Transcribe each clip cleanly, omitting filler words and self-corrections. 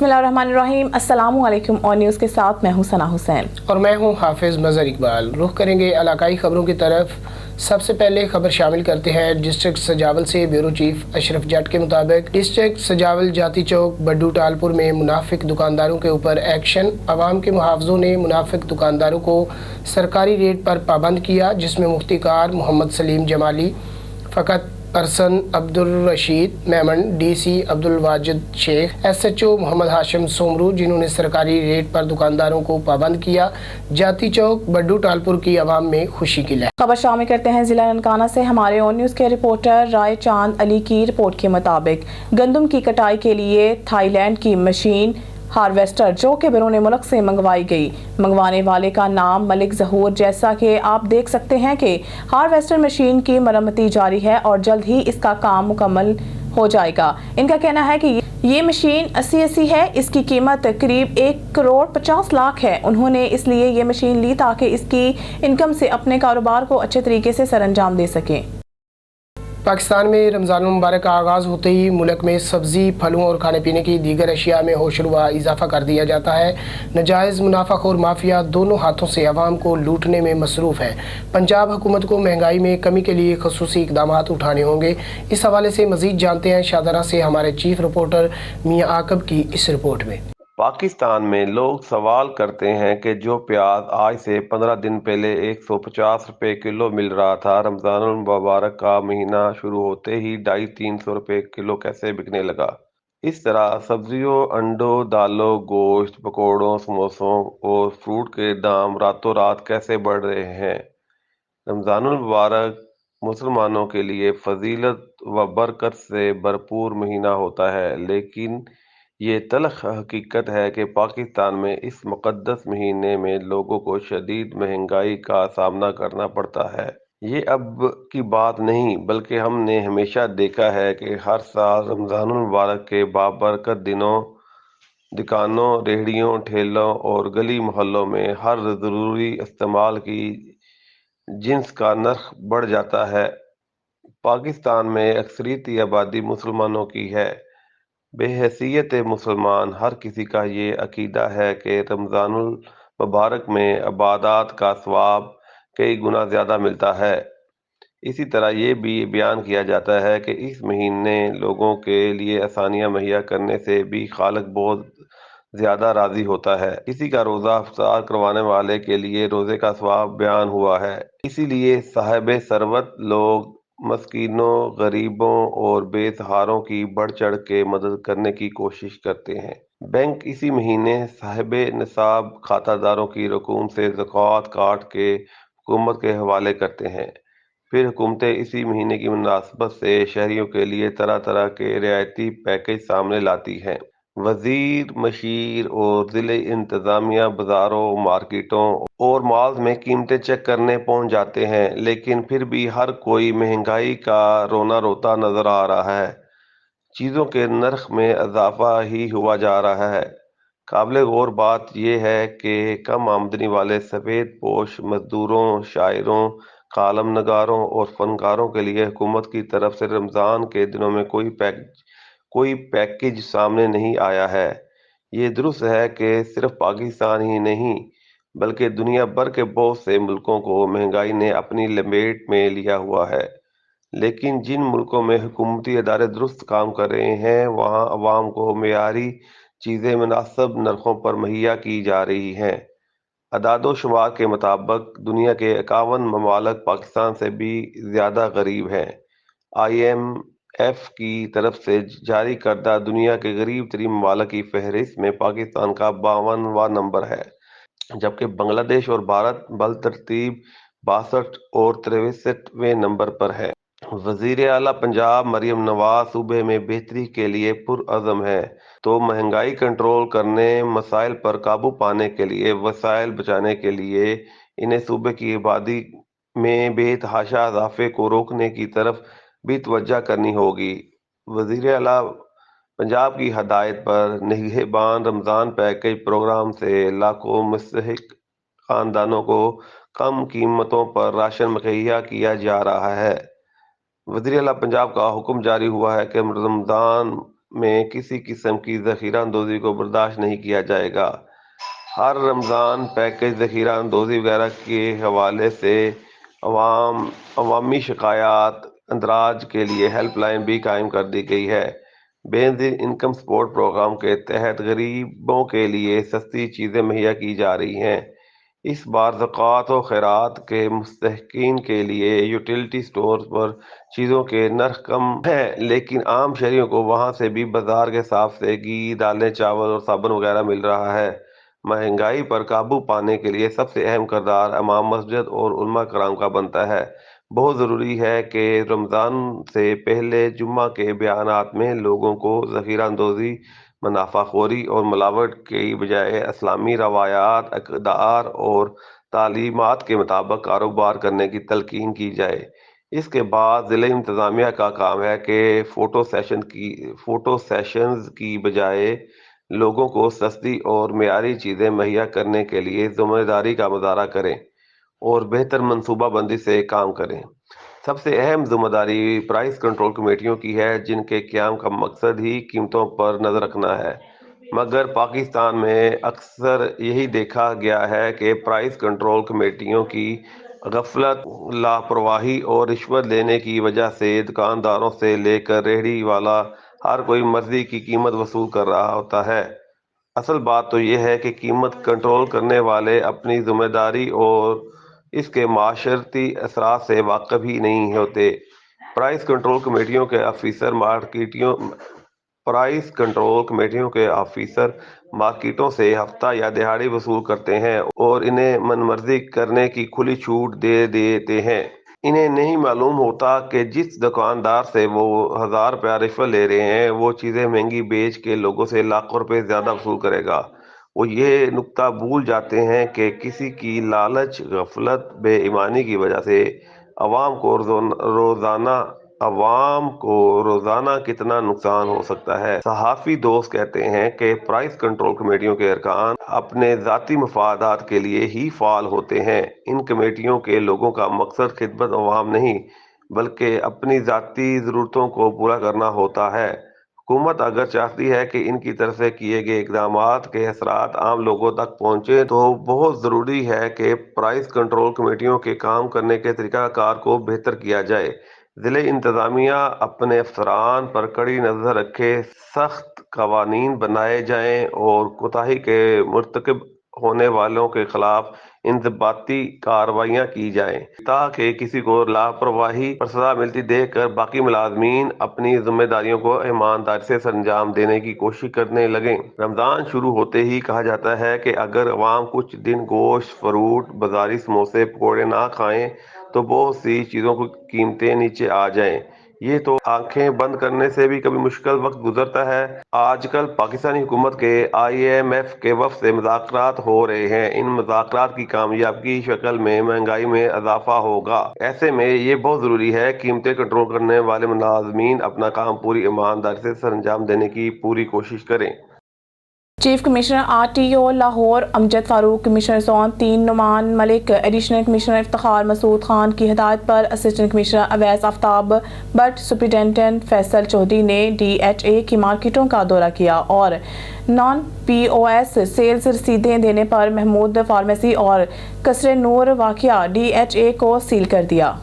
बिस्मिल्लाहिर्रहमानिर्रहीम। अस्सलामुअलैकुम। और न्यूज़ के साथ मैं हूं सना हुसैन और मैं हूं हाफिज मजहर इकबाल। रुख करेंगे इलाकाई खबरों की तरफ। सबसे पहले खबर शामिल करते हैं डिस्ट्रिक्ट सजावल से। ब्यूरो चीफ अशरफ जट के मुताबिक डिस्ट्रिक्ट सजावल जाती चौक बड्डू टालपुर में मुनाफिक दुकानदारों के ऊपर एक्शन। अवाम के मुहाफ़िज़ों ने मुनाफिक दुकानदारों को सरकारी रेट पर पाबंद किया, जिसमें मुफ्तीकार मोहम्मद सलीम जमाली, फ़कत अरसन अब्दुल रशीद मेमन, डीसी अब्दुल वाजिद शेख, एसएचओ मोहम्मद हाशिम सोमरू, जिन्होंने सरकारी रेट पर दुकानदारों को पाबंद किया। जाती चौक बड्डू टालपुर की आवाम में खुशी की लहर। खबर शामिल करते हैं जिला ननकाना से। हमारे ऑन न्यूज़ के रिपोर्टर राय चांद अली की रिपोर्ट के मुताबिक गंदम की कटाई के लिए थाईलैंड की मशीन हार्वेस्टर जो कि बैरून मुल्क से मंगवाई गई। मंगवाने वाले का नाम मलिक ज़हूर। जैसा कि आप देख सकते हैं कि हार्वेस्टर मशीन की मरम्मती जारी है और जल्द ही इसका काम मुकम्मल हो जाएगा। इनका कहना है कि ये मशीन 80 है। इसकी कीमत करीब 1,50,00,000 है। उन्होंने इसलिए ये मशीन ली ताकि इसकी इनकम से अपने कारोबार को अच्छे तरीके से सरअंजाम दे सकें। पाकिस्तान में रमज़ान मुबारक का आगाज़ होते ही मुल्क में सब्ज़ी, फलों और खाने पीने की दीगर अशिया में होशरुबा इजाफा कर दिया जाता है। नजायज़ मुनाफाखोर माफिया दोनों हाथों से अवाम को लूटने में मसरूफ़ है। पंजाब हुकूमत को महंगाई में कमी के लिए खसूसी इकदाम उठाने होंगे। इस हवाले से मज़ीद जानते हैं शाहदरा से हमारे चीफ रिपोर्टर मियाँ आकब की इस रिपोर्ट में। पाकिस्तान में लोग सवाल करते हैं कि जो प्याज आज से 15 दिन पहले 150 रुपए किलो मिल रहा था, रमज़ानुल मुबारक का महीना शुरू होते ही 250-300 रुपए किलो कैसे बिकने लगा। इस तरह सब्जियों, अंडों, दालों, गोश्त, पकौड़ों, समोसों और फ्रूट के दाम रातों रात कैसे बढ़ रहे हैं। रमज़ानुल मुबारक मुसलमानों के लिए फजीलत व बरकत से भरपूर महीना होता है, लेकिन ये तल्ख हकीकत है कि पाकिस्तान में इस मुक़द्दस महीने में लोगों को शदीद महंगाई का सामना करना पड़ता है। ये अब की बात नहीं, बल्कि हमने हमेशा देखा है कि हर साल रमज़ानुल मुबारक के बाबरकत दिनों दुकानों, रेहड़ियों, ठेलों और गली मोहल्लों में हर ज़रूरी इस्तेमाल की जिन्स का नर्ख बढ़ जाता है। पाकिस्तान में अक्सरियती आबादी मुसलमानों की है। बेहैसियत मुसलमान हर किसी का ये अकीदा है कि रमज़ानुल मुबारक में इबादत का सवाब कई गुना ज़्यादा मिलता है। इसी तरह ये भी बयान किया जाता है कि इस महीने लोगों के लिए आसानियाँ मुहैया करने से भी खालिक बहुत ज़्यादा राज़ी होता है। किसी का रोज़ा इफ्तार करवाने वाले के लिए रोज़े का सवाब बयान हुआ है। इसीलिए साहिब सरवत लोग मस्कीनों, गरीबों और बेसहारों की बढ़ चढ़ के मदद करने की कोशिश करते हैं। बैंक इसी महीने साहिब निसाब खातादारों की रकूम से ज़कात काट के हुकूमत के हवाले करते हैं। फिर हुकूमतें इसी महीने की मुनासबत से शहरियों के लिए तरह तरह के रियायती पैकेज सामने लाती हैं। वजीर, मशीर और ज़िले इंतज़ामिया बाज़ारों, मार्केटों और मॉल्स में कीमतें चेक करने पहुंच जाते हैं, लेकिन फिर भी हर कोई महंगाई का रोना रोता नजर आ रहा है। चीज़ों के नर्ख में इजाफा ही हुआ जा रहा है। काबिल गौर बात यह है कि कम आमदनी वाले सफ़ेद पोश मजदूरों, शायरों, कालम नगारों और फनकारों के लिए हुकूमत की तरफ से रमज़ान के दिनों में कोई पैकेज सामने नहीं आया है। ये दुरुस्त है कि सिर्फ पाकिस्तान ही नहीं, बल्कि दुनिया भर के बहुत से मुल्कों को महंगाई ने अपनी लपेट में लिया हुआ है। लेकिन जिन मुल्कों में हुकूमती अदारे दुरुस्त काम कर रहे हैं, वहाँ अवाम को मेयारी चीज़ें मुनासिब नरखों पर मुहैया की जा रही हैं। अदादो शुमार के मुताबिक दुनिया के 51 ममालिक पाकिस्तान से भी ज़्यादा गरीब हैं। IMF की तरफ से जारी करदा दुनिया के गरीब तरीन ममालिक की फहरिस्त में पाकिस्तान का 52वां नंबर है, जबकि बांग्लादेश और भारत बलतरतीब 62 और 63वें नंबर पर है। वज़ीर आला पंजाब मरियम नवाज सूबे में बेहतरी के लिए पुरअज़म है, तो महंगाई कंट्रोल करने, मसाइल पर काबू पाने के लिए, वसाइल बचाने के लिए इन्हें सूबे की आबादी में बेतहाशा इजाफे को रोकने की तरफ भी तवज्जो करनी होगी। वज़ीर आला पंजाब की हदायत पर निगहबान रमज़ान पैकेज प्रोग्राम से लाखों मुस्तहिक खानदानों को कम कीमतों पर राशन मुहैया किया जा रहा है। वज़ीर आला पंजाब का हुक्म जारी हुआ है कि रमज़ान में किसी किस्म की ذخیرہ اندوزی کو برداشت نہیں کیا جائے گا۔ ہر رمضان پیکج ذخیرہ اندوزی وغیرہ کے حوالے سے عوامی شکایات اندراج کے لیے ہیلپ لائن بھی قائم کر دی گئی ہے۔ بے نظیر انکم سپورٹ پروگرام کے تحت غریبوں کے لیے سستی چیزیں مہیا کی جا رہی ہیں۔ اس بار زکوٰۃ و خیرات کے مستحقین کے لیے یوٹیلیٹی سٹورز پر چیزوں کے نرخ کم ہیں، لیکن عام شہریوں کو وہاں سے بھی بازار کے حساب سے گھی، دالیں، چاول اور صابن وغیرہ مل رہا ہے۔ مہنگائی پر قابو پانے کے لیے سب سے اہم کردار امام مسجد اور علماء کرام کا بنتا ہے۔ بہت ضروری ہے کہ رمضان سے پہلے جمعہ کے بیانات میں لوگوں کو ذخیرہ اندوزی، منافع خوری اور ملاوٹ کی بجائے اسلامی روایات، اقدار اور تعلیمات کے مطابق کاروبار کرنے کی تلقین کی جائے۔ اس کے بعد ضلع انتظامیہ کا کام ہے کہ فوٹو سیشنز کی بجائے لوگوں کو سستی اور معیاری چیزیں مہیا کرنے کے لیے ذمہ داری کا مظاہرہ کریں اور بہتر منصوبہ بندی سے کام کریں۔ سب سے اہم ذمہ داری پرائس کنٹرول کمیٹیوں کی ہے، جن کے قیام کا مقصد ہی قیمتوں پر نظر رکھنا ہے، مگر پاکستان میں اکثر یہی دیکھا گیا ہے کہ پرائس کنٹرول کمیٹیوں کی غفلت، لاپرواہی اور رشوت لینے کی وجہ سے دکانداروں سے لے کر ریہڑی والا ہر کوئی مرضی کی قیمت وصول کر رہا ہوتا ہے۔ اصل بات تو یہ ہے کہ قیمت کنٹرول کرنے والے اپنی ذمہ داری اور اس کے معاشرتی اثرات سے واقف ہی نہیں ہوتے۔ پرائس کنٹرول کمیٹیوں کے آفیسر مارکیٹوں سے ہفتہ یا دہاڑی وصول کرتے ہیں اور انہیں من مرضی کرنے کی کھلی چھوٹ دے دیتے ہیں۔ انہیں نہیں معلوم ہوتا کہ جس دکاندار سے وہ 1000 روپیہ رشوت لے رہے ہیں، وہ چیزیں مہنگی بیچ کے لوگوں سے لاکھوں روپے زیادہ وصول کرے گا۔ وہ یہ نکتہ بھول جاتے ہیں کہ کسی کی لالچ، غفلت، بے ایمانی کی وجہ سے عوام کو روزانہ کتنا نقصان ہو سکتا ہے۔ صحافی دوست کہتے ہیں کہ پرائس کنٹرول کمیٹیوں کے ارکان اپنے ذاتی مفادات کے لیے ہی فعال ہوتے ہیں۔ ان کمیٹیوں کے لوگوں کا مقصد خدمت عوام نہیں، بلکہ اپنی ذاتی ضرورتوں کو پورا کرنا ہوتا ہے۔ حکومت اگر چاہتی ہے کہ ان کی طرف سے کیے گئے اقدامات کے اثرات عام لوگوں تک پہنچے تو بہت ضروری ہے کہ پرائس کنٹرول کمیٹیوں کے کام کرنے کے طریقہ کار کو بہتر کیا جائے۔ ضلع انتظامیہ اپنے افسران پر کڑی نظر رکھے، سخت قوانین بنائے جائیں اور کوتاہی کے مرتکب ہونے والوں کے خلاف انضباطی کارروائیاں کی جائیں، تاکہ کسی کو لاپرواہی پر سزا ملتی دیکھ کر باقی ملازمین اپنی ذمہ داریوں کو ایمانداری سے سرانجام دینے کی کوشش کرنے لگیں۔ رمضان شروع ہوتے ہی کہا جاتا ہے کہ اگر عوام کچھ دن گوشت، فروٹ، بازاری سموسے، پکوڑے نہ کھائیں تو بہت سی چیزوں کی قیمتیں نیچے آ جائیں۔ یہ تو آنکھیں بند کرنے سے بھی کبھی مشکل وقت گزرتا ہے۔ آج کل پاکستانی حکومت کے IMF کے وفد سے مذاکرات ہو رہے ہیں۔ ان مذاکرات کی کامیابی کی شکل میں مہنگائی میں اضافہ ہوگا۔ ایسے میں یہ بہت ضروری ہے قیمتیں کنٹرول کرنے والے ملازمین اپنا کام پوری ایمانداری سے سرانجام دینے کی پوری کوشش کریں۔ Chief commissioner RTO Lahore Amjad Farooq, commissioner zone 3 Noman Malik, additional commissioner Iftikhar Masood Khan کی ہدایت پر assistant commissioner Awais Aftab Butt, superintendent Faisal Chaudhry نے DHA کی مارکیٹوں کا دورہ کیا اور نان POS سیلز رسیدیں دینے پر محمود فارمیسی اور قصر نور واقعہ DHA کو سیل کر دیا۔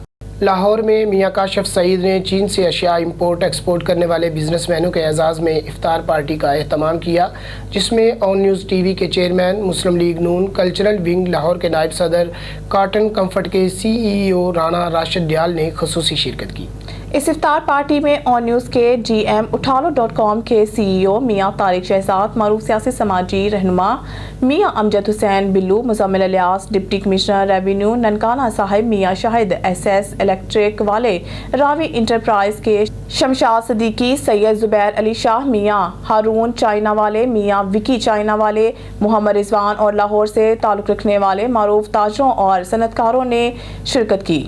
لاہور میں میاں کاشف سعید نے چین سے اشیاء امپورٹ ایکسپورٹ کرنے والے بزنس مینوں کے اعزاز میں افطار پارٹی کا اہتمام کیا، جس میں آن نیوز TV کے چیئرمین، مسلم لیگ نون کلچرل ونگ لاہور کے نائب صدر، کاٹن کمفرٹ کے CEO رانا راشد ڈیال نے خصوصی شرکت کی۔ اس افطار پارٹی میں آن نیوز کے GM اٹھالو.com کے CEO میاں طارق شہزاد، معروف سیاسی سماجی رہنما Mian Amjad Hussain Billu, Muzammil Ilyas, deputy commissioner revenue Nankana Sahib, Mian شاہد SS الیکٹرک والے، راوی انٹرپرائز کے شمشاد صدیقی، سید زبیر علی شاہ، میاں ہارون چائنا والے، میاں وکی چائنا والے، محمد رضوان اور لاہور سے تعلق رکھنے والے معروف تاجروں اور صنعت کاروں نے شرکت کی۔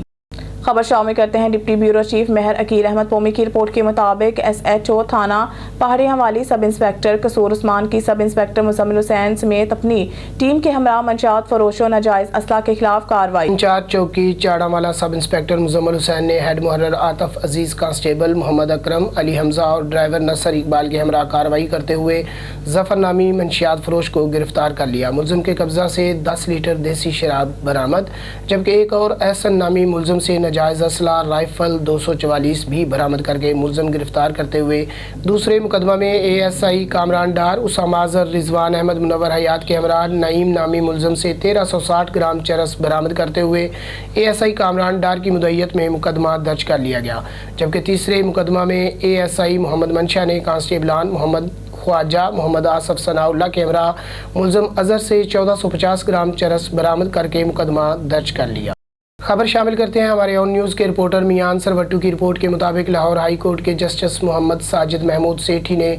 खबर शामिल करते हैं डिप्टी ब्यूरो चीफ मेहर अकील अहमद पोमी की रिपोर्ट के मुताबिक SHO थाना पहाड़ियां वाली सब इंस्पेक्टर कसूर उस्मान की सब इंस्पेक्टर मुजम्मिल हुसैन समेत अपनी टीम के हमरा मंशियात फरोशों नाजायज असला के खिलाफ कार्रवाई। इंचार्ज चौकी चाड़ामाला सब इंस्पेक्टर मुजम्मिल हुसैन ने हेड मुहर्रर आतफ अजीज, कांस्टेबल मोहम्मद अकरम, अली हमजा और ड्राइवर नसर इकबाल के हमरा कार्रवाई करते हुए जफर नामी मंशियात फरोश को गिरफ्तार कर लिया। मुलजिम के कब्जा से 10 लीटर देसी शराब बरामद, जबकि एक और एहसन नामी मुलजिम से नाजायज असला राइफल 244 भी बरामद करके मुलजिम गिरफ्तार करते हुए दूसरे मुकदमा में ASI कामरान डार उसामा अजहर, रिजवान अहमद, मुनव्वर हयात के हमरा नईम नामी मुलजिम से 1360 ग्राम चरस बरामद करते हुए ASI कामरान डार की मुद्दत में मुकदमा दर्ज कर लिया गया। जबकि तीसरे मुकदमा में ASI मोहम्मद मंशा ने कांस्टेबलान मोहम्मद ख्वाजा, मोहम्मद आसफ सनाउल्लाह के हमरा मुलजिम अजहर से 1450 ग्राम चरस बरामद करके मुकदमा दर्ज कर लिया। खबर शामिल करते हैं हमारे ऑन न्यूज़ के रिपोर्टर मियान सरवट्टू की रिपोर्ट के मुताबिक लाहौर हाई कोर्ट के जस्टिस मोहम्मद साजिद महमूद सेठी ने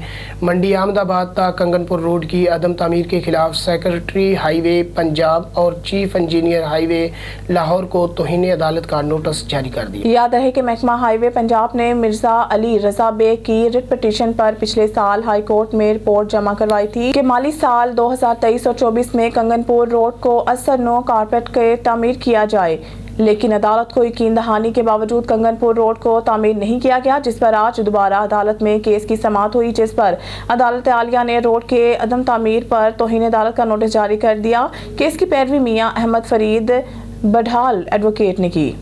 मंडी अहमदाबाद ता कंगनपुर रोड की अदम तामीर के खिलाफ सेक्रेटरी हाईवे पंजाब और चीफ इंजीनियर हाईवे लाहौर को तौहीन अदालत का नोटिस जारी कर दिया। याद रहे कि महकमा हाईवे पंजाब ने मिर्जा अली रजा बेग की रिट पिटीशन पर पिछले साल हाई कोर्ट में रिपोर्ट जमा करवाई थी कि माली साल 2023 और 24 में कंगनपुर रोड को असर नो कारपेट के तामीर किया जाए, लेकिन अदालत को यकीन दहानी के बावजूद कंगनपुर रोड को तामीर नहीं किया गया, जिस पर आज दोबारा अदालत में केस की समाअत हुई, जिस पर अदालत आलिया ने रोड के अदम तामीर पर तौहीन अदालत का नोटिस जारी कर दिया। केस की पैरवी मियां अहमद फरीद बढाल एडवोकेट ने की।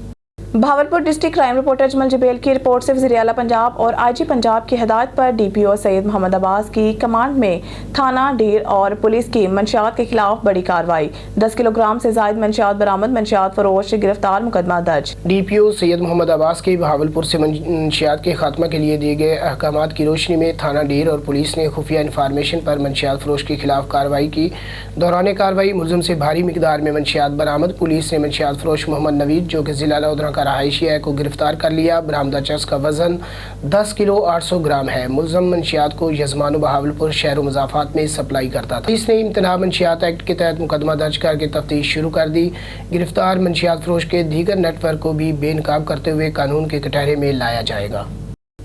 Bahawalpur district crime reporter Ajmal Jebel की रिपोर्ट से वज़ीर आला पंजाब और IG पंजाब की हिदायत पर DPO सैयद मोहम्मद अब्बास की कमांड में थाना डीर और पुलिस की मंशियात के खिलाफ बड़ी कार्रवाई। 10 किलोग्राम से ज़ायद मंशियात बरामद, मंशियात फरोश गिरफ्तार, मुकदमा दर्ज। DPO सैयद मोहम्मद अब्बास के भावलपुर से मंशियात के खात्मा के लिए दिए गए अहकामात की रोशनी में थाना डीर और पुलिस ने खुफिया इन्फॉर्मेशन पर मंशियात फरोश के खिलाफ कार्रवाई की। दौरान कार्रवाई मुलजिम से भारी मिकदार में मंशियात बरामद। पुलिस ने मंशियात फरोश मोहम्मद नवीद, जो कि जिला लौधरा रहायशी है, को गिरफ्तार कर लिया। बरामदा चरस का वजन 10 किलो 800 ग्राम है। मुलजम मंशियात को यजमान बहावलपुर शहर मुजाफात में सप्लाई करता था। इसने इम्तना मंशियात एक्ट के तहत मुकदमा दर्ज करके तफ्तीश शुरू कर दी। गिरफ्तार मंशियात फरोश के दीगर नेटवर्क को भी बेनकाब करते हुए कानून के कटहरे में लाया जाएगा।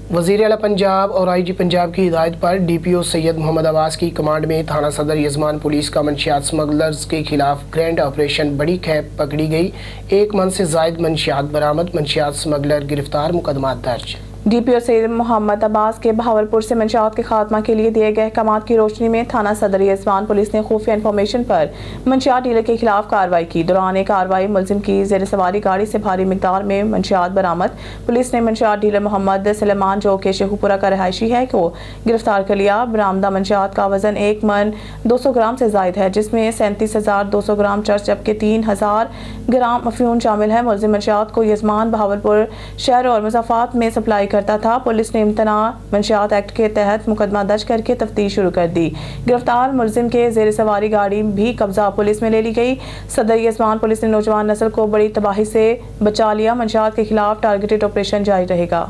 वज़ीर आला पंजाब और IG पंजाब की हिदायत पर DPO सैयद मोहम्मद अब्बास की कमांड में थाना सदर यजमान पुलिस का मंशियात स्मगलर्स के खिलाफ ग्रैंड ऑपरेशन बड़ी खैप पकड़ी गई। 1 मन से जायद मंशियात बरामद, मंशियात स्मगलर गिरफ्तार, मुकदमा दर्ज। DPO सैयद मोहम्मद अब्बास के भावलपुर से मंशियात के खात्मा के लिए दिए गए अहकामात की रोशनी में थाना सदर यजमान पुलिस ने खुफिया इन्फॉर्मेशन पर मंशियात डीलर के खिलाफ कार्रवाई की। दौरान कार्रवाई मुलजिम की जेर सवारी गाड़ी से भारी मिकदार में मंशियात बरामद। पुलिस ने मंशियात डीलर मोहम्मद सलेमान, जो कि शेखुपुरा का रहायशी है, को गिरफ्तार कर लिया। बरामदा मंशियात का वजन 1 मन 200 ग्राम से जायद है, जिसमें 37,200 ग्राम चरस जबकि 3,000 ग्राम अफ्यून शामिल है। मुलजिम मंशियात को यजमान बहावलपुर शहर और मुजाफात में सप्लाई करता था। पुलिस ने इम्तना मंशियात एक्ट के तहत मुकदमा दर्ज करके तफ्तीश शुरू कर दी। गिरफ्तार मुलजिम के जेर सवारी गाड़ी भी कब्जा पुलिस में ले ली गई। सदर यजमान पुलिस ने नौजवान नस्ल को बड़ी तबाही से बचा लिया। मंशियात के खिलाफ टारगेटेड ऑपरेशन जारी रहेगा।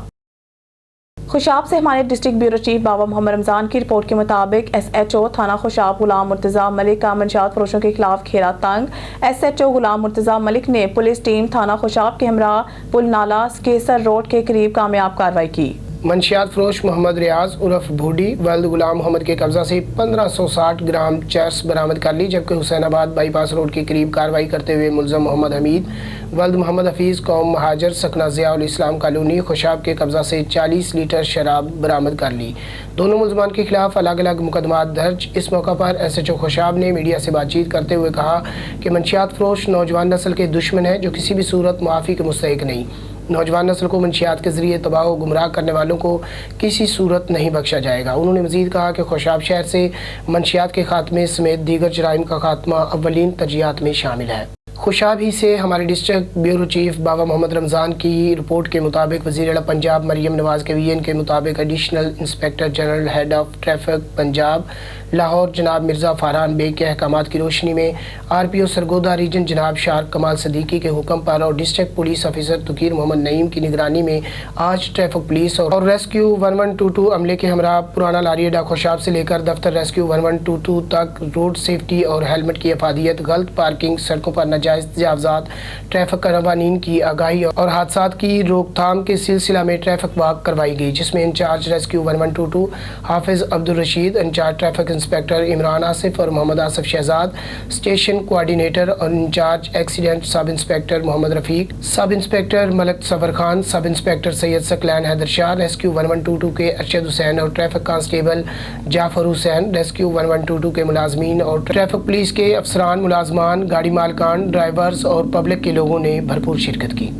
खुशाब से हमारे डिस्ट्रिक्ट ब्यूरो चीफ बाबा मोहम्मद रमजान की रिपोर्ट के मुताबिक SHO थाना खुशाब गुलाम मुर्तजा मलिक का मंशियात फरोशों के खिलाफ घेरा तंग। SHO गुलाम मुर्तजा मलिक ने पुलिस टीम थाना खुशाब के हमरा पुल नाला केसर रोड के करीब कामयाब कार्रवाई की। मंशियात फरोश मोहम्मद रियाज उर्फ भूडी वल्द गुलाम मोहम्मद के कब्जा से 1560 ग्राम चरस बरामद कर ली, जबकि हुसैनाबाद बाईपास रोड के करीब कार्रवाई करते हुए मुलजम मोहम्मद हमीद वल्द मोहम्मद हफीज़ कौम महाजर सकना ज़ियाउल इस्लाम कॉलोनी खुशाब के कब्जा से 40 लीटर शराब बरामद कर ली। दोनों मुलजमान के खिलाफ अलग अलग मुकदमा दर्ज। इस मौका पर SHO खुशाब ने मीडिया से बातचीत करते हुए कहा कि मंशियात फरोश नौजवान नस्ल के दुश्मन है, जो किसी भी सूरत मुआफ़ी के मुस्तहिक नहीं। नौजवान नस्ल को मंशियात के जरिए तबाह व गुमराह करने वालों को किसी सूरत नहीं बख्शा जाएगा। उन्होंने मजीद कहा कि खुशाब शहर से मंशियात के खात्मे समेत दीगर जराइम का खात्मा अव्वलीन तरजीहात में शामिल है। खुशाब ही से हमारे डिस्ट्रिक्ट ब्यूरो चीफ बाबा मोहम्मद रमजान की रिपोर्ट के मुताबिक वज़ीर आला पंजाब मरियम नवाज के VN के मुताबिक additional inspector general head of traffic Punjab Lahore जनाब मिर्ज़ा फारहान बेग के अहकामात की रोशनी में RPO सरगोदा रीजन जनाब शार्क कमाल सदीकी के हुक्म पर और district police officer Tauqeer Mohammad Naeem की निगरानी में आज ट्रैफिक पुलिस और रेस्क्यू 1122 अमले के हमरा पुराना लारिया डाकोशाब से लेकर दफ्तर रेस्क्यू 1122 तक रोड सेफ्टी और हेलमेट की अफादियत, गलत पार्किंग, सड़कों पर नाजायज तजावजात, ट्रैफिक कवानीन की आगाही और हादसात की रोकथाम के सिलसिला में ट्रैफिक वाक करवाई गई, जिसमें incharge rescue 1122 Hafiz Abdul Rashid, incharge traffic inspector Imran Asif और मोहम्मद आसिफ शहजाद, स्टेशन कोऑर्डिनेटर और incharge accident sub inspector Mohammad Rafiq, sub inspector Malik Safar Khan, sub inspector Syed Saqlain Haider Shah, rescue 1122 के अरशद हुसैन और traffic constable Jafar Hussain, rescue 1122 के मुलाजमीन और ट्रैफिक पुलिस के अफसरान, मुलाजमान, गाड़ी मालकान, ड्राइवर्स और पब्लिक के लोगों ने भरपूर शिरकत की।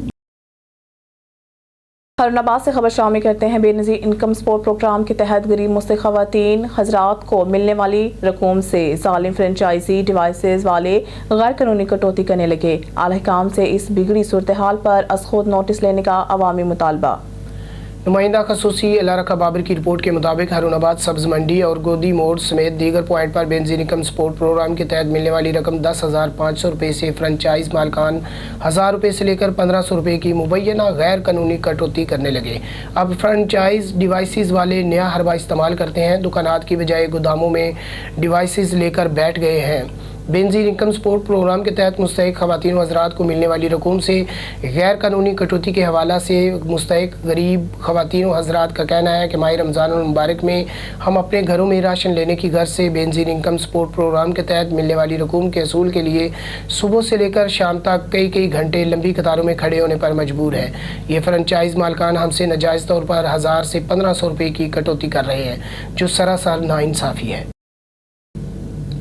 हरुणाबाद से खबर शामिल करते हैं। बेनज़ीर इनकम सपोर्ट प्रोग्राम के तहत गरीब मुस्तहिक ख़वातीन हजरात को मिलने वाली रकूम से ज़ालिम फ्रेंचाइजी डिवाइसेस वाले गैर कानूनी कटौती करने लगे। आला-हुकाम से इस बिगड़ी सूरत हाल पर अज़ खुद नोटिस लेने का अवामी मुतालबा। नुमाइंदा खसूसी अलारका बाबर की रिपोर्ट के मुताबिक हरुणाबाद सब्ज़ मंडी और गोदी मोड़ समेत दीगर पॉइंट पर बेनज़ीर इनकम सपोर्ट प्रोग्राम के तहत मिलने वाली रकम 10,500 रुपये से फ्रेंचाइज मालकान 1,000 रुपये से लेकर 1,500 रुपये की मुबैना गैर कानूनी कटौती करने लगे। अब फ्रेंचाइज डिवाइसेस वाले नया हरबा इस्तेमाल करते हैं, दुकानात की बजाय गोदामों में डिवाइसेस लेकर बैठ गए हैं। बेनज़ीर इनकम सपोर्ट प्रोग्राम के तहत मुस्तहिक ख़वातीन हज़रात को मिलने वाली रकूम से गैर कानूनी कटौती के हवाला से मुस्तहिक गरीब ख़वातीन हज़रात का कहना है कि माह रमज़ान मुबारक में हम अपने घरों में राशन लेने की गर्ज से बेनज़ीर इनकम सपोर्ट प्रोग्राम के तहत मिलने वाली रकूम के असूल के लिए सुबह से लेकर शाम तक कई घंटे लंबी कतारों में खड़े होने पर मजबूर है। ये फ्रेंचाइज मालकान हमसे नाजायज़ तौर पर 1,000 से 1,500 रुपये की कटौती कर रहे हैं, जो सरासर नाइंसाफ़ी है।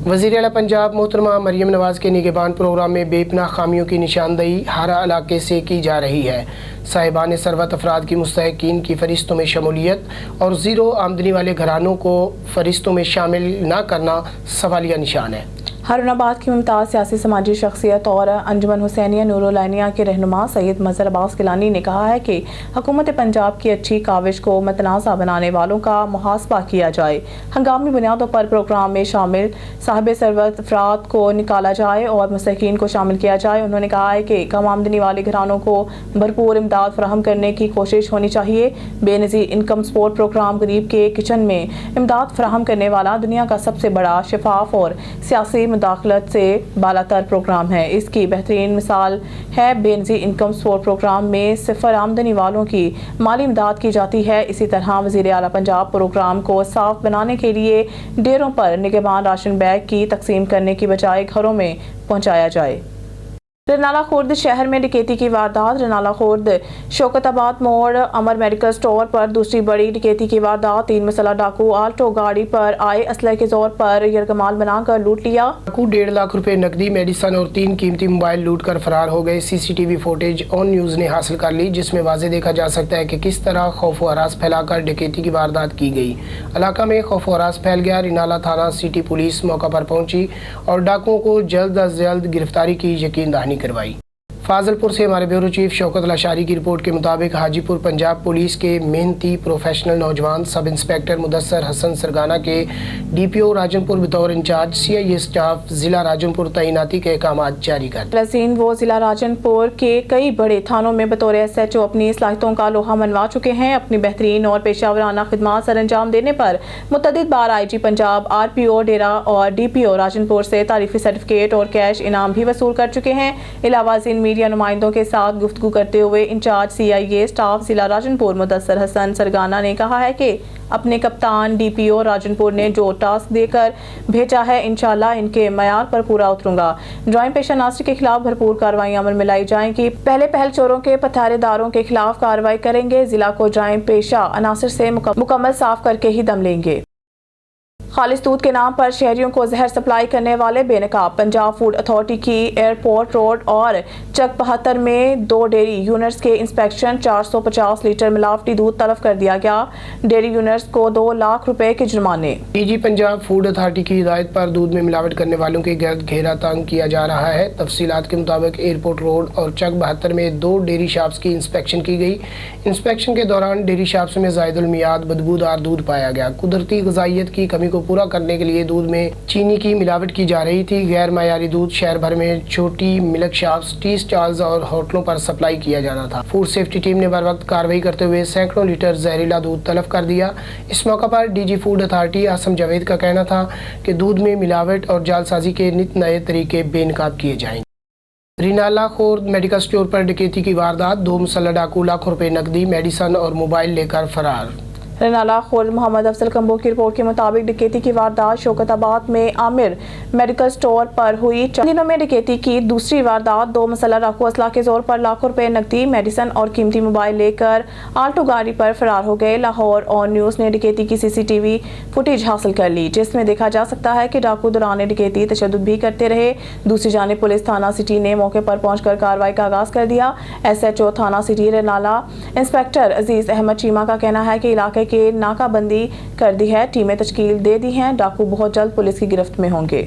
वज़ीर आला पंजाब मोहतरमा मरियम नवाज़ के निगहबान प्रोग्राम में बेपनाह खामियों की निशानदही हारा इलाके से की जा रही है। साहिबान सरवत अफराद की मुस्तहिकीन की फ़रिश्तों में शमूलियत और ज़ीरो आमदनी वाले घरानों को फ़रिश्तों में शामिल न करना सवालिया निशान है। हरुणाबाद की मुमताज़ सियासी समाजी शख्सियत और अंजुमन हुसैनिया नूरुलैनिया के रहनुमा सैयद मज़हर अब्बास गिलानी ने कहा है कि हुकूमत पंजाब की अच्छी काविश को मतनाज़ा बनाने वालों का मुहासबा किया जाए। हंगामी बुनियादों पर प्रोग्राम में शामिल साहिब सरवत अफराद को निकाला जाए और मुस्तहिकीन को शामिल किया जाए। उन्होंने कहा है कि कम आमदनी वाले घरानों को भरपूर इमदाद फराहम करने की कोशिश होनी चाहिए। बेनज़ीर इनकम सपोर्ट प्रोग्राम गरीब के किचन में इमदाद फराहम करने वाला दुनिया का सबसे बड़ा शफाफ और सियासी मुदाखलत से बालातर प्रोग्राम है। इसकी बेहतरीन मिसाल है बेनज़ीर इनकम सपोर्ट प्रोग्राम में सिफर आमदनी वालों की माली इमदाद की जाती है। इसी तरह वज़ीर आला पंजाब प्रोग्राम को साफ बनाने के लिए डेरों पर निगहबान राशन बैग की तकसीम करने की बजाय घरों में पहुँचाया जाए। रनाला खुर्द शहर में डकैती की वारदात। रनाला खुर्द शौकताबाद मोड़ अमर मेडिकल स्टोर पर दूसरी बड़ी डकैती की वारदात। 3 मसला डाकू आल्टो गाड़ी पर आए असलहे के जोर पर यरगमाल बनाकर लूट लिया। डाकू 1.5 लाख रुपए नकदी, मेडिसन और 3 कीमती मोबाइल लूट कर फरार हो गए। CCTV फुटेज ऑन न्यूज़ ने हासिल कर ली, जिसमें वाज़े देखा जा सकता है कि किस तरह खौफ व हरास फैलाकर डकैती की वारदात की गई। इलाका में खौफ व हरास फैल गया। रनाला थाना सिटी पुलिस मौका पर पहुंची और डाकुओं को जल्द अज जल्द गिरफ्तारी की यकीन दहानी करवाई। फाजलपुर से हमारे ब्यूरो चीफ शौकत लाशारी की रिपोर्ट के मुताबिक हाजीपुर पंजाब पुलिस के मेहनती प्रोफेशनल नौजवान सब इंस्पेक्टर मुदस्सर हसन सरगाना के DPO राजनपुर बतौर इंचार्ज CIA स्टाफ जिला राजनपुर तैनाती के अहकाम जारी कर वो जिला राजनपुर के कई बड़े थानों में बतौर SHO अपनी सलाहियतों का लोहा मनवा चुके हैं। अपनी बेहतरीन और पेशावराना खिदमात सर अंजाम देने पर मुतअद्दिद बार IG पंजाब, RPO डेरा और DPO राजनपुर से तारीफी सर्टिफिकेट और कैश इनाम भी वसूल कर चुके हैं। इलावा मीडिया नुमाइंदों के साथ गुफ्तगू करते हुए इंचार्ज CIA स्टाफ जिला राजनपुर मुदस्सर हसन सरगाना ने कहा है कि अपने कप्तान DPO राजनपुर ने जो टास्क देकर भेजा है, इंशाल्लाह इनके मयार पर पूरा उतरूंगा। ड्राइंग पेशा नासरी के खिलाफ भरपूर कार्रवाई अमल में लाई जाएंगी। पहल चोरों के पथारेदारों के खिलाफ कार्रवाई करेंगे। जिला को ड्राइंग पेशा अनासर से मुकम्मल साफ करके ही दम लेंगे। खालिस दूध के नाम पर शहरियों को जहर सप्लाई करने वाले बेनकाब। पंजाब फूड अथॉरिटी की एयरपोर्ट रोड और चक 72 में 2 डेयरी यूनिट्स के इंस्पेक्शन, 450 लीटर मिलावटी दूध तलब कर दिया गया। डेयरी यूनिट्स को 2 लाख रुपए के जुर्माने। DG पंजाब फूड अथॉरिटी की हिदायत पर दूध में मिलावट करने वालों के गिरद घेरा तंग किया जा रहा है। तफसीलात के मुताबिक एयरपोर्ट रोड और चक 72 में 2 डेयरी शॉप्स की इंस्पेक्शन की गई। इंस्पेक्शन के दौरान डेयरी शॉप्स में ज़ायदुल मियाद बदबूदार दूध पाया गया। कुदरती ग़िज़ाइयत की कमी को पूरा करने के लिए दूध में चीनी की मिलावट की जा रही थी। गैर मायारी दूध शहर भर में छोटी मिल्क शॉप्स, टी स्टॉल्स और होटलों पर सप्लाई किया जाना था। फूड सेफ्टी टीम ने बर वक्त कार्रवाई करते हुए सैकड़ों लीटर जहरीला दूध तलब कर दिया। इस मौका पर DG food authority Asim Javed का कहना था कि दूध में मिलावट और जालसाजी के नित नए तरीके बेनकाब किए जाएंगे। रिनाला खोर्द मेडिकल स्टोर पर डकैती की वारदात, 2 मुसल्लह डाकू लाखों रुपए नकदी, मेडिसन और मोबाइल लेकर फरार। रनाला खुर्द मोहम्मद अफजल कंबो की रिपोर्ट के मुताबिक डकैती की वारदात शौकताबाद में आमिर मेडिकल स्टोर पर हुई। चंद दिनों में डकैती की दूसरी वारदात, 2 मुसल्लह डाकू असला के जोर पर लाखों रुपए नकदी, मेडिसन और कीमती मोबाइल लेकर आल्टो गाड़ी पर फरार हो गए। लाहौर ऑन न्यूज़ ने डकैती की सीसीटीवी फुटेज हासिल कर ली, जिसमें देखा जा सकता है कि डाकू दौरान डकैती तशद्दुद भी करते रहे। दूसरी जानिब पुलिस थाना सिटी ने मौके पर पहुंचकर कार्रवाई का आगाज कर दिया। SHO थाना सिटी रनाला इंस्पेक्टर अजीज अहमद चीमा का कहना है कि इलाके के नाकाबंदी कर दी है, टीमें तश्कील दे दी हैं, डाकू बहुत जल्द पुलिस की गिरफ्त में होंगे।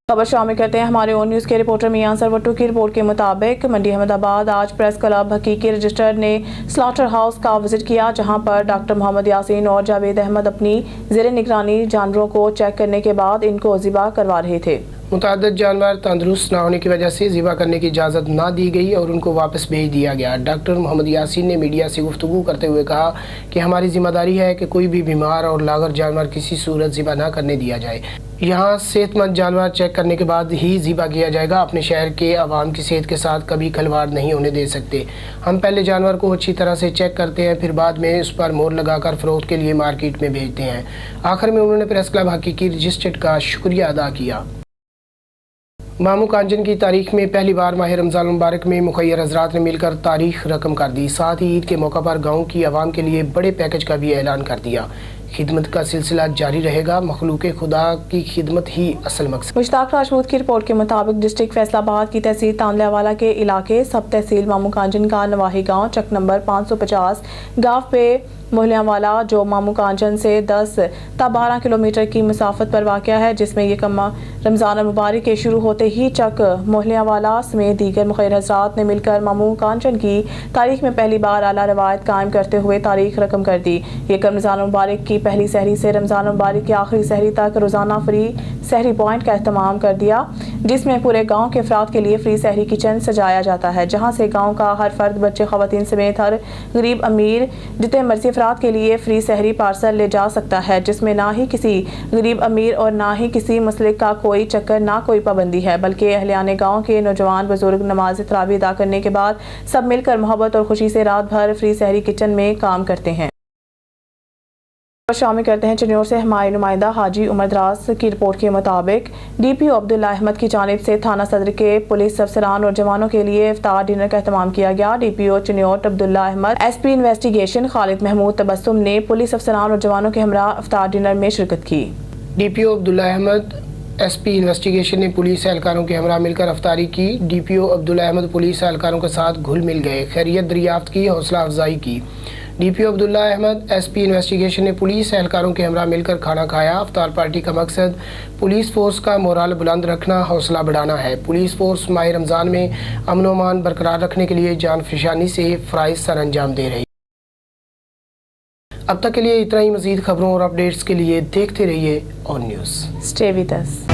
खबर शामिल करते हैं हमारे ऑन न्यूज़ के रिपोर्टर मियां सरवट्टू की रिपोर्ट के मुताबिक मंडी अहमदाबाद आज प्रेस क्लब हकीकी रजिस्टर ने स्लॉटर हाउस का विजिट किया, जहां पर डॉक्टर मोहम्मद यासीन और जावेद अहमद अपनी ज़ेरे निगरानी जानवरों को चेक करने के बाद इनको ज़िबा करवा रहे थे। मुतअद्दिद जानवर तंदुरुस्त न होने की वजह से ज़िबा करने की इजाज़त ना दी गई और उनको वापस भेज दिया गया। डॉक्टर मोहम्मद यासीन ने मीडिया से गुफ्तगू करते हुए कहा कि हमारी जिम्मेदारी है कि कोई भी बीमार और लागर जानवर किसी सूरत ज़िबा ना करने दिया जाए। यहाँ सेहतमंद जानवर चेक करने के बाद ही ज़िबा किया जाएगा। अपने शहर के आवाम की सेहत के साथ कभी खिलवाड़ नहीं होने दे सकते। हम पहले जानवर को अच्छी तरह से चेक करते हैं, फिर बाद में उस पर मोहर लगाकर फ़रोख्त के लिए मार्केट में भेजते हैं। आखिर में उन्होंने प्रेस क्लब हकीकी रजिस्ट्रेट का शुक्रिया अदा किया। मामू कांजन की तारीख में पहली बार माह रमज़ान मुबारक में मुखय्यर हज़रात ने मिलकर तारीख रकम कर दी। साथ ही ईद के मौका पर गाँव की आवाम के लिए बड़े पैकेज का भी ऐलान कर दिया। खिदमत का सिलसिला जारी रहेगा, मखलूक खुदा की खिदमत ही असल मकसद। मुश्ताक राजपूत की रिपोर्ट के मुताबिक डिस्ट्रिक्ट फैसलाबाद की तहसील तांदलावाला के इलाके सब तहसील मामू कांजन का नवाही गाँव चक नंबर 550 गाँव पे मोहलियावाला जो मामू कांजन से 10 ता 12 किलोमीटर की मुसाफत पर वाक़या है, जिसमें ये कमा रमज़ान मुबारक के शुरू होते ही चक मोहलियावाला समेत दीगर मुखय्यर हज़रात ने मिलकर मामू कांजन की तारीख में पहली बार आला रवायत कायम करते हुए तारीख रकम कर दी। ये रमज़ान मुबारक की पहली सहरी से रमज़ान मुबारक की आखिरी सहरी तक रोज़ाना फ्री सहरी पॉइंट का अहतमाम कर दिया, जिसमें पूरे गाँव के अफराद के लिए फ्री सहरी किचन सजाया जाता है, जहाँ से गाँव का हर फर्द, बच्चे, ख़वातीन समेत हर गरीब अमीर जितने मर्जी अफराद के लिए फ्री सहरी पार्सल ले जा सकता है, जिसमें ना ही किसी गरीब अमीर और ना ही किसी मसलिक का कोई चक्कर, ना कोई पाबंदी है, बल्कि अहलियाने गाँव के नौजवान बुजुर्ग नमाज तरावी अदा करने के बाद सब मिलकर मोहब्बत और खुशी से रात भर फ्री सहरी किचन में काम करते हैं। शामिल करते हैं चिन्नौर से हमारे नुमाइंदा हाजी उमर दराज की रिपोर्ट के मुताबिक DPO अब्दुल्ला अहमद की जानिब से थाना सदर के पुलिस अफसरान और जवानों के लिए इफ्तार डिनर का एहतमाम किया गया। DPO चिन्नौर अब्दुल्ला अहमद, SP इन्वेस्टिगेशन खालिद महमूद तबस्सुम ने पुलिस अफसरान और जवानों के हमरा इफ्तार डिनर में शिरकत की। DPO Abdullah Ahmad, SP investigation ने पुलिस एहलकारों के हमरा मिलकर अफ्तारी की। DPO अब्दुल्ला अहमद पुलिस एहलकारों के साथ घुल मिल गए, खैरियत दरियाफ्त की, हौसला अफजाई की। DPO Abdullah Ahmad, SP investigation ने पुलिस एहलकारों के हमरा मिलकर खाना खाया। अफ्तार पार्टी का मकसद पुलिस फोर्स का मोराल बुलंद रखना, हौसला बढ़ाना है। पुलिस फोर्स माह रमज़ान में अमन व अमान बरकरार रखने के लिए जान फिशानी से फ़राइज़ सर अंजाम दे रही। अब तक के लिए इतना ही। मज़ीद खबरों और अपडेट्स के लिए देखते रहिए on news. Stay with us.